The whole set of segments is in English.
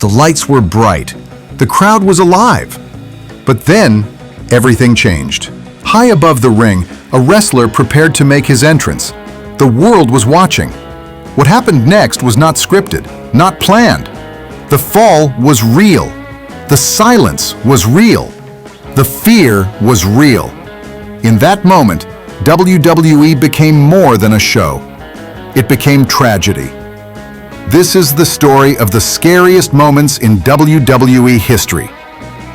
The lights were bright. The crowd was alive. But then, everything changed. High above the ring, a wrestler prepared to make his entrance. The world was watching. What happened next was not scripted, not planned. The fall was real. The silence was real. The fear was real. In that moment, WWE became more than a show. It became tragedy. This is the story of the scariest moments in WWE history.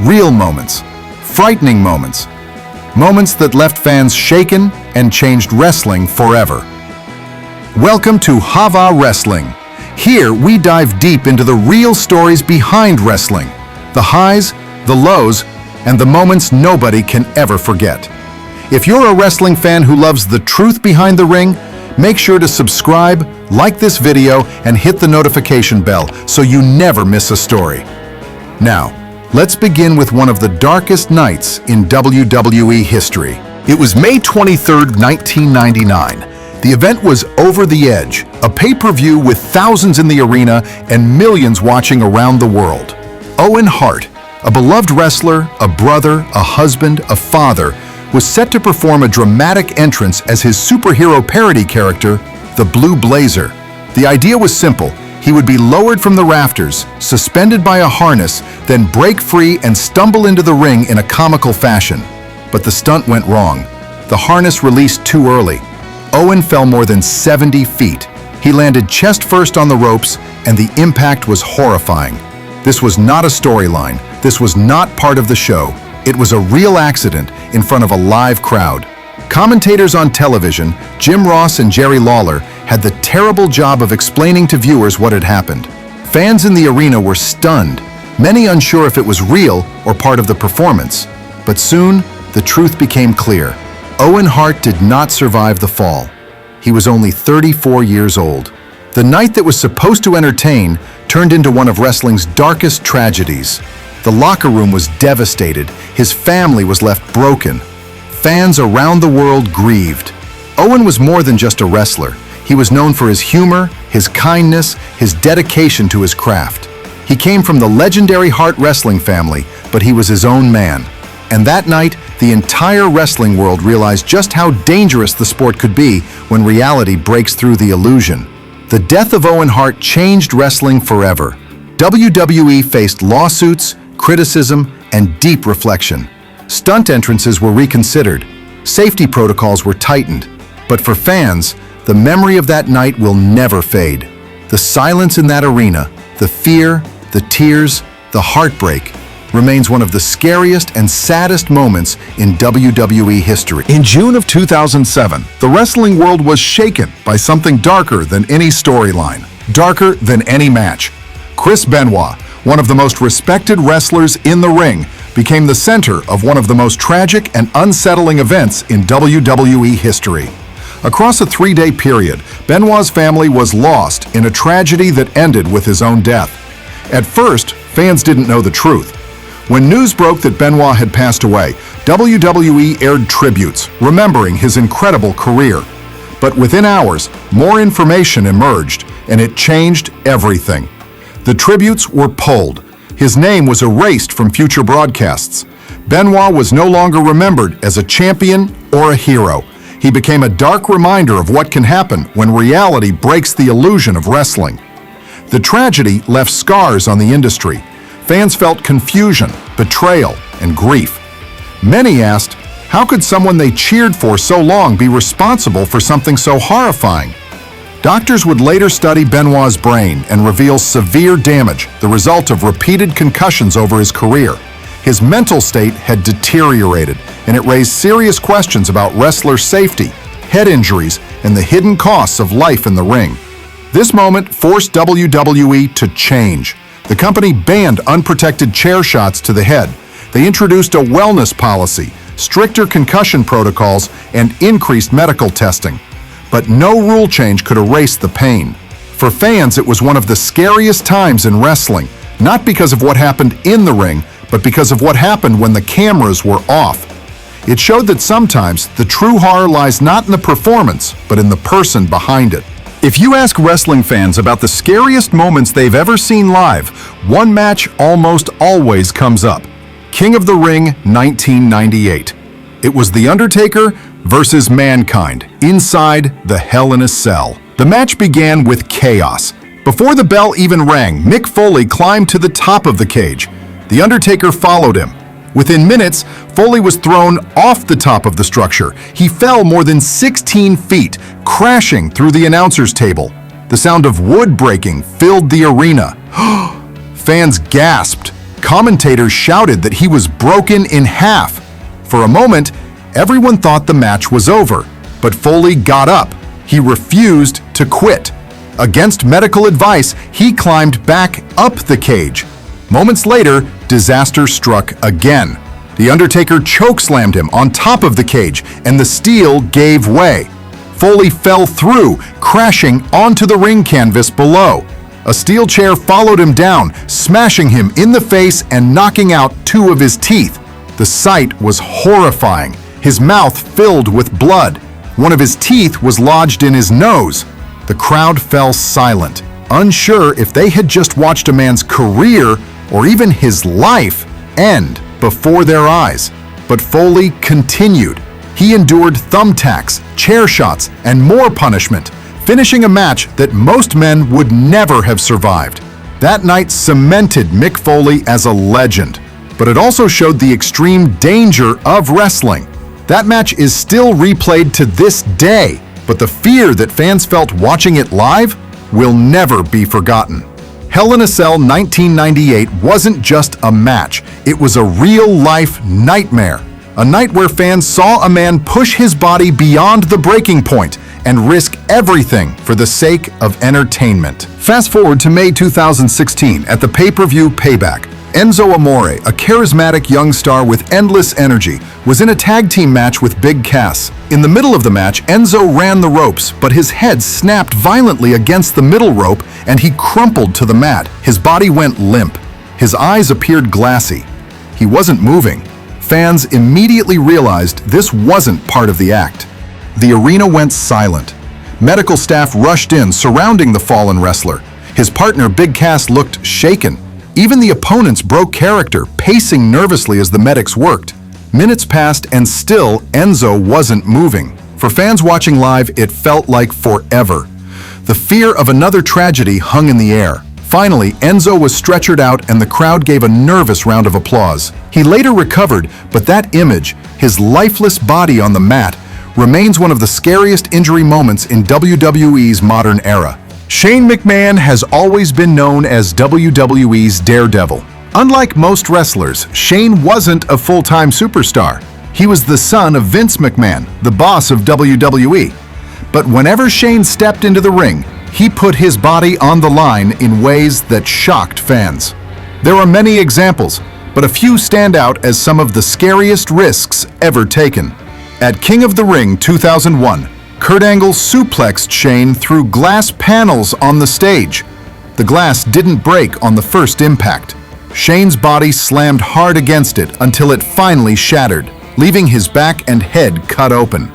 Real moments, frightening moments, moments that left fans shaken and changed wrestling forever. Welcome to Hava Wrestling. Here we dive deep into the real stories behind wrestling, the highs, the lows, and the moments nobody can ever forget. If you're a wrestling fan who loves the truth behind the ring, make sure to subscribe, like this video, and hit the notification bell so you never miss a story. Now, let's begin with one of the darkest nights in WWE history. It was May 23, 1999. The event was Over the Edge, a pay-per-view with thousands in the arena and millions watching around the world. Owen Hart, a beloved wrestler, a brother, a husband, a father, was set to perform a dramatic entrance as his superhero parody character, the Blue Blazer. The idea was simple. He would be lowered from the rafters, suspended by a harness, then break free and stumble into the ring in a comical fashion. But the stunt went wrong. The harness released too early. Owen fell more than 70 feet. He landed chest first on the ropes, and the impact was horrifying. This was not a storyline. This was not part of the show. It was a real accident in front of a live crowd. Commentators on television, Jim Ross and Jerry Lawler, had the terrible job of explaining to viewers what had happened. Fans in the arena were stunned, many unsure if it was real or part of the performance. But soon, the truth became clear. Owen Hart did not survive the fall. He was only 34 years old. The night that was supposed to entertain turned into one of wrestling's darkest tragedies. The locker room was devastated. His family was left broken. Fans around the world grieved. Owen was more than just a wrestler. He was known for his humor, his kindness, his dedication to his craft. He came from the legendary Hart wrestling family, but he was his own man. And that night, the entire wrestling world realized just how dangerous the sport could be when reality breaks through the illusion. The death of Owen Hart changed wrestling forever. WWE faced lawsuits, criticism, and deep reflection. Stunt entrances were reconsidered. Safety protocols were tightened. But for fans, the memory of that night will never fade. The silence in that arena, the fear, the tears, the heartbreak, remains one of the scariest and saddest moments in WWE history. In June of 2007, the wrestling world was shaken by something darker than any storyline, darker than any match. Chris Benoit, one of the most respected wrestlers in the ring, became the center of one of the most tragic and unsettling events in WWE history. Across a 3-day period, Benoit's family was lost in a tragedy that ended with his own death. At first, fans didn't know the truth. When news broke that Benoit had passed away, WWE aired tributes, remembering his incredible career. But within hours, more information emerged, and it changed everything. The tributes were pulled. His name was erased from future broadcasts. Benoit was no longer remembered as a champion or a hero. He became a dark reminder of what can happen when reality breaks the illusion of wrestling. The tragedy left scars on the industry. Fans felt confusion, betrayal, and grief. Many asked, how could someone they cheered for so long be responsible for something so horrifying? Doctors would later study Benoit's brain and reveal severe damage, the result of repeated concussions over his career. His mental state had deteriorated, and it raised serious questions about wrestler safety, head injuries, and the hidden costs of life in the ring. This moment forced WWE to change. The company banned unprotected chair shots to the head. They introduced a wellness policy, stricter concussion protocols, and increased medical testing. But no rule change could erase the pain. For fans, it was one of the scariest times in wrestling, not because of what happened in the ring, but because of what happened when the cameras were off. It showed that sometimes the true horror lies not in the performance, but in the person behind it. If you ask wrestling fans about the scariest moments they've ever seen live, one match almost always comes up. King of the Ring 1998. It was The Undertaker versus Mankind inside the Hell in a Cell. The match began with chaos. Before the bell even rang, Mick Foley climbed to the top of the cage. The Undertaker followed him. Within minutes, Foley was thrown off the top of the structure. He fell more than 16 feet, crashing through the announcer's table. The sound of wood breaking filled the arena. Fans gasped. Commentators shouted that he was broken in half. For a moment, everyone thought the match was over, but Foley got up. He refused to quit. Against medical advice, he climbed back up the cage. Moments later, disaster struck again. The Undertaker chokeslammed him on top of the cage, and the steel gave way. Foley fell through, crashing onto the ring canvas below. A steel chair followed him down, smashing him in the face and knocking out 2 of his teeth. The sight was horrifying. His mouth filled with blood. One of his teeth was lodged in his nose. The crowd fell silent, unsure if they had just watched a man's career or even his life end before their eyes. But Foley continued. He endured thumbtacks, chair shots, and more punishment, finishing a match that most men would never have survived. That night cemented Mick Foley as a legend, but it also showed the extreme danger of wrestling. That match is still replayed to this day, but the fear that fans felt watching it live will never be forgotten. Hell in a Cell 1998 wasn't just a match, it was a real-life nightmare. A night where fans saw a man push his body beyond the breaking point and risk everything for the sake of entertainment. Fast forward to May 2016 at the pay-per-view Payback. Enzo Amore, a charismatic young star with endless energy, was in a tag team match with Big Cass. In the middle of the match, Enzo ran the ropes, but his head snapped violently against the middle rope and he crumpled to the mat. His body went limp. His eyes appeared glassy. He wasn't moving. Fans immediately realized this wasn't part of the act. The arena went silent. Medical staff rushed in, surrounding the fallen wrestler. His partner, Big Cass, looked shaken. Even the opponents broke character, pacing nervously as the medics worked. Minutes passed and still Enzo wasn't moving. For fans watching live, it felt like forever. The fear of another tragedy hung in the air. Finally, Enzo was stretchered out and the crowd gave a nervous round of applause. He later recovered, but that image, his lifeless body on the mat, remains one of the scariest injury moments in WWE's modern era. Shane McMahon has always been known as WWE's Daredevil. Unlike most wrestlers, Shane wasn't a full-time superstar. He was the son of Vince McMahon, the boss of WWE. But whenever Shane stepped into the ring, he put his body on the line in ways that shocked fans. There are many examples, but a few stand out as some of the scariest risks ever taken. At King of the Ring 2001, Kurt Angle suplexed Shane through glass panels on the stage. The glass didn't break on the first impact. Shane's body slammed hard against it until it finally shattered, leaving his back and head cut open.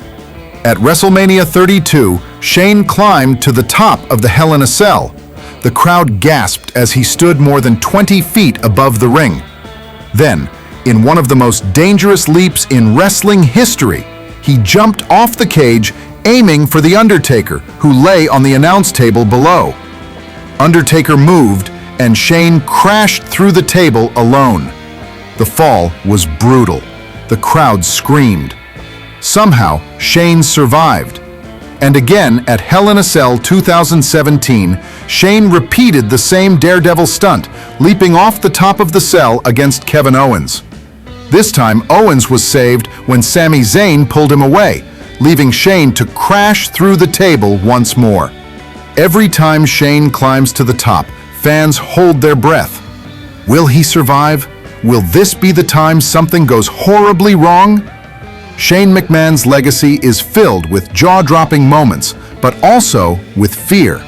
At WrestleMania 32, Shane climbed to the top of the Hell in a Cell. The crowd gasped as he stood more than 20 feet above the ring. Then, in one of the most dangerous leaps in wrestling history, he jumped off the cage, aiming for The Undertaker, who lay on the announce table below. Undertaker moved, and Shane crashed through the table alone. The fall was brutal. The crowd screamed. Somehow, Shane survived. And again, at Hell in a Cell 2017, Shane repeated the same daredevil stunt, leaping off the top of the cell against Kevin Owens. This time, Owens was saved when Sami Zayn pulled him away, leaving Shane to crash through the table once more. Every time Shane climbs to the top, fans hold their breath. Will he survive? Will this be the time something goes horribly wrong? Shane McMahon's legacy is filled with jaw-dropping moments, but also with fear.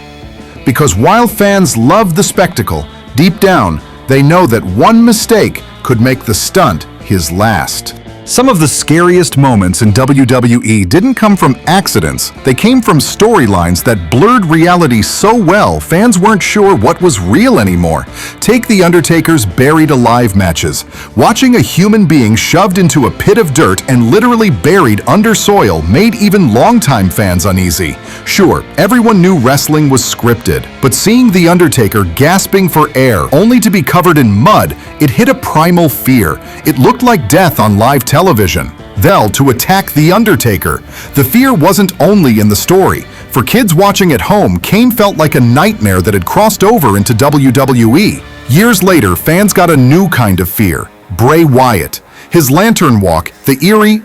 Because while fans love the spectacle, deep down, they know that one mistake could make the stunt his last. Some of the scariest moments in WWE didn't come from accidents. They came from storylines that blurred reality so well fans weren't sure what was real anymore. Take The Undertaker's Buried Alive matches. Watching a human being shoved into a pit of dirt and literally buried under soil made even longtime fans uneasy. Sure, everyone knew wrestling was scripted, but seeing The Undertaker gasping for air only to be covered in mud, it hit a primal fear. It looked like death on live television. They'll to attack The Undertaker. The fear wasn't only in the story. For kids watching at home, Kane felt like a nightmare that had crossed over into WWE. Years later, fans got a new kind of fear. Bray Wyatt. His lantern walk, the eerie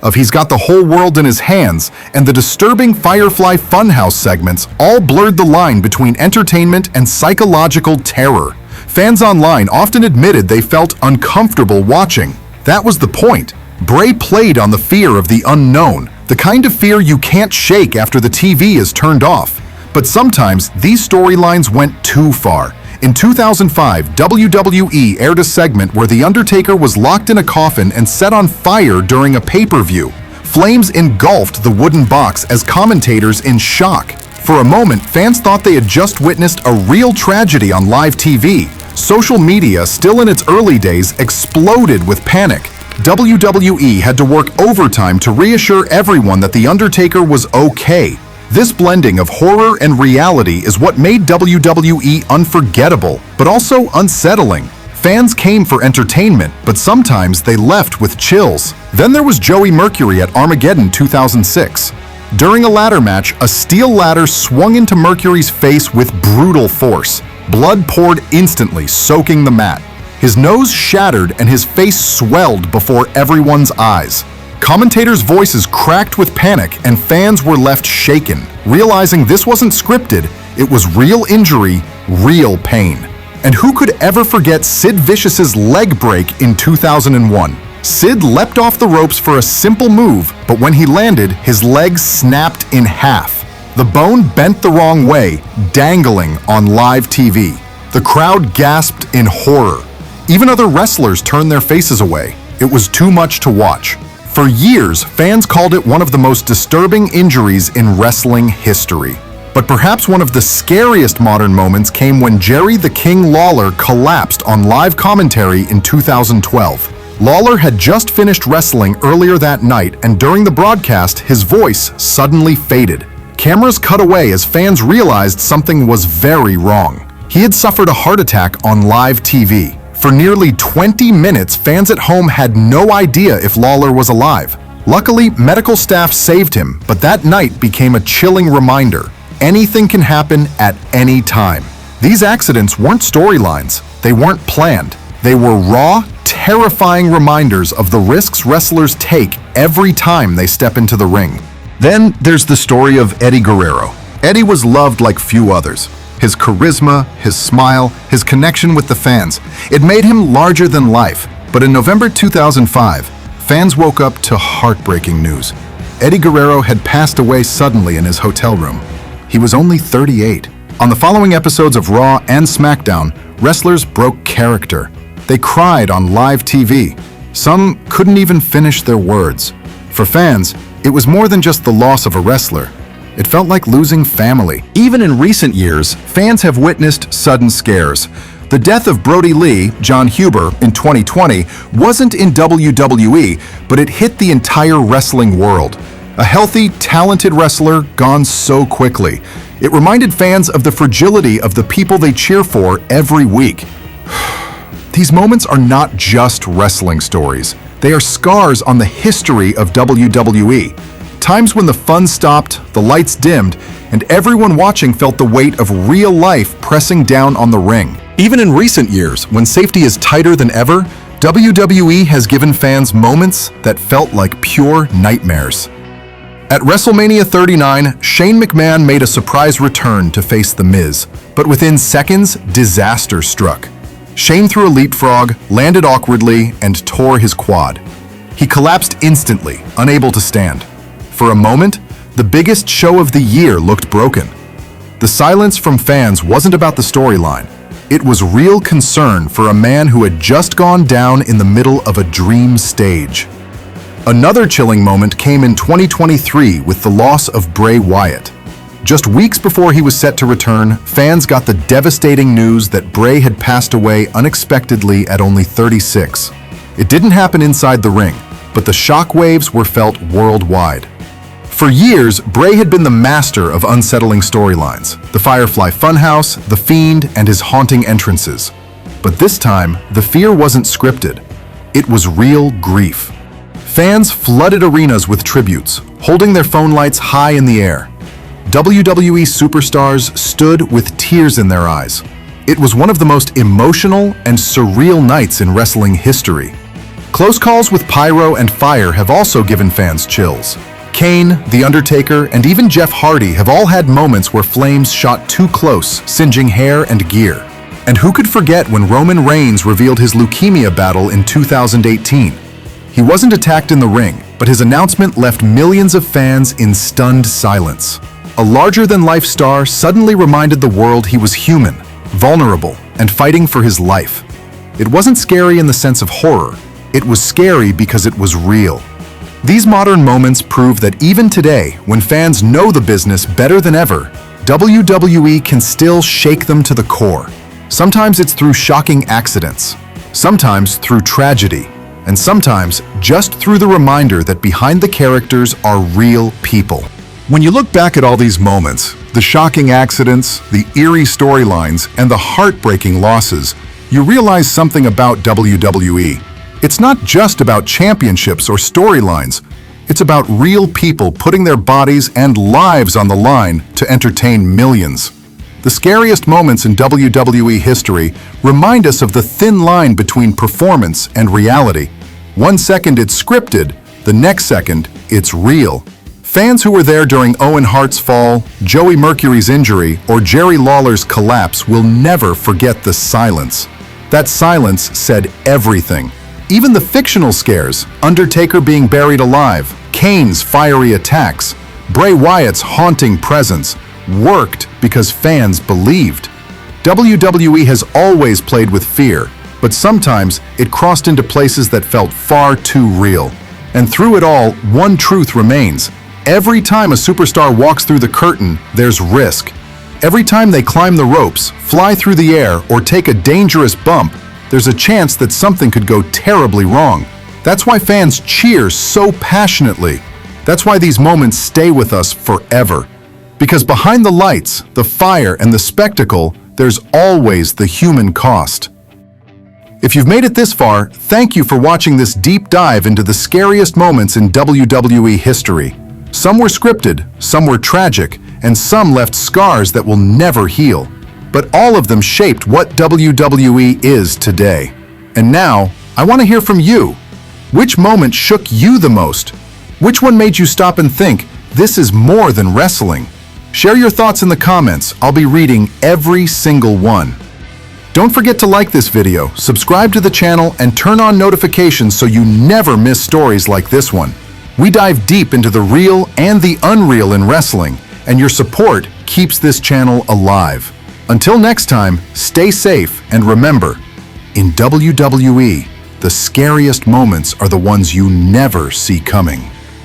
of he's got the whole world in his hands, and the disturbing Firefly Funhouse segments all blurred the line between entertainment and psychological terror. Fans online often admitted they felt uncomfortable watching. That was the point. Bray played on the fear of the unknown, the kind of fear you can't shake after the TV is turned off. But sometimes these storylines went too far. In 2005, WWE aired a segment where The Undertaker was locked in a coffin and set on fire during a pay-per-view. Flames engulfed the wooden box as commentators in shock. For a moment, fans thought they had just witnessed a real tragedy on live TV. Social media, still in its early days, exploded with panic. WWE had to work overtime to reassure everyone that The Undertaker was okay. This blending of horror and reality is what made WWE unforgettable, but also unsettling. Fans came for entertainment, but sometimes they left with chills. Then there was Joey Mercury at Armageddon 2006. During a ladder match, a steel ladder swung into Mercury's face with brutal force. Blood poured instantly, soaking the mat. His nose shattered and his face swelled before everyone's eyes. Commentators' voices cracked with panic and fans were left shaken, realizing this wasn't scripted, it was real injury, real pain. And who could ever forget Sid Vicious's leg break in 2001? Sid leapt off the ropes for a simple move, but when he landed, his legs snapped in half. The bone bent the wrong way, dangling on live TV. The crowd gasped in horror. Even other wrestlers turned their faces away. It was too much to watch. For years, fans called it one of the most disturbing injuries in wrestling history. But perhaps one of the scariest modern moments came when Jerry the King Lawler collapsed on live commentary in 2012. Lawler had just finished wrestling earlier that night, and during the broadcast, his voice suddenly faded. Cameras cut away as fans realized something was very wrong. He had suffered a heart attack on live TV. For nearly 20 minutes, fans at home had no idea if Lawler was alive. Luckily, medical staff saved him, but that night became a chilling reminder. Anything can happen at any time. These accidents weren't storylines. They weren't planned. They were raw, terrifying reminders of the risks wrestlers take every time they step into the ring. Then there's the story of Eddie Guerrero. Eddie was loved like few others. His charisma, his smile, his connection with the fans. It made him larger than life. But in November 2005, fans woke up to heartbreaking news. Eddie Guerrero had passed away suddenly in his hotel room. He was only 38. On the following episodes of Raw and SmackDown, wrestlers broke character. They cried on live TV. Some couldn't even finish their words. For fans, it was more than just the loss of a wrestler. It felt like losing family. Even in recent years, fans have witnessed sudden scares. The death of Brody Lee, John Huber, in 2020 wasn't in WWE, but it hit the entire wrestling world. A healthy, talented wrestler gone so quickly. It reminded fans of the fragility of the people they cheer for every week. These moments are not just wrestling stories. They are scars on the history of WWE. Times when the fun stopped, the lights dimmed, and everyone watching felt the weight of real life pressing down on the ring. Even in recent years, when safety is tighter than ever, WWE has given fans moments that felt like pure nightmares. At WrestleMania 39, Shane McMahon made a surprise return to face The Miz, but within seconds, disaster struck. Shane threw a leapfrog, landed awkwardly, and tore his quad. He collapsed instantly, unable to stand. For a moment, the biggest show of the year looked broken. The silence from fans wasn't about the storyline. It was real concern for a man who had just gone down in the middle of a dream stage. Another chilling moment came in 2023 with the loss of Bray Wyatt. Just weeks before he was set to return, fans got the devastating news that Bray had passed away unexpectedly at only 36. It didn't happen inside the ring, but the shockwaves were felt worldwide. For years, Bray had been the master of unsettling storylines, the Firefly Funhouse, The Fiend, and his haunting entrances. But this time, the fear wasn't scripted. It was real grief. Fans flooded arenas with tributes, holding their phone lights high in the air. WWE superstars stood with tears in their eyes. It was one of the most emotional and surreal nights in wrestling history. Close calls with pyro and fire have also given fans chills. Kane, The Undertaker, and even Jeff Hardy have all had moments where flames shot too close, singeing hair and gear. And who could forget when Roman Reigns revealed his leukemia battle in 2018? He wasn't attacked in the ring, but his announcement left millions of fans in stunned silence. A larger-than-life star suddenly reminded the world he was human, vulnerable, and fighting for his life. It wasn't scary in the sense of horror. It was scary because it was real. These modern moments prove that even today, when fans know the business better than ever, WWE can still shake them to the core. Sometimes it's through shocking accidents, sometimes through tragedy, and sometimes just through the reminder that behind the characters are real people. When you look back at all these moments, the shocking accidents, the eerie storylines, and the heartbreaking losses, you realize something about WWE. It's not just about championships or storylines. It's about real people putting their bodies and lives on the line to entertain millions. The scariest moments in WWE history remind us of the thin line between performance and reality. 1 second it's scripted, the next second it's real. Fans who were there during Owen Hart's fall, Joey Mercury's injury, or Jerry Lawler's collapse will never forget the silence. That silence said everything. Even the fictional scares, Undertaker being buried alive, Kane's fiery attacks, Bray Wyatt's haunting presence, worked because fans believed. WWE has always played with fear, but sometimes it crossed into places that felt far too real. And through it all, one truth remains. Every time a superstar walks through the curtain, there's risk. Every time they climb the ropes, fly through the air, or take a dangerous bump, there's a chance that something could go terribly wrong. That's why fans cheer so passionately. That's why these moments stay with us forever. Because behind the lights, the fire, and the spectacle, there's always the human cost. If you've made it this far, thank you for watching this deep dive into the scariest moments in WWE history. Some were scripted, some were tragic, and some left scars that will never heal. But all of them shaped what WWE is today. And now, I want to hear from you. Which moment shook you the most? Which one made you stop and think, this is more than wrestling? Share your thoughts in the comments. I'll be reading every single one. Don't forget to like this video, subscribe to the channel, and turn on notifications so you never miss stories like this one. We dive deep into the real and the unreal in wrestling, and your support keeps this channel alive. Until next time, stay safe and remember, in WWE, the scariest moments are the ones you never see coming.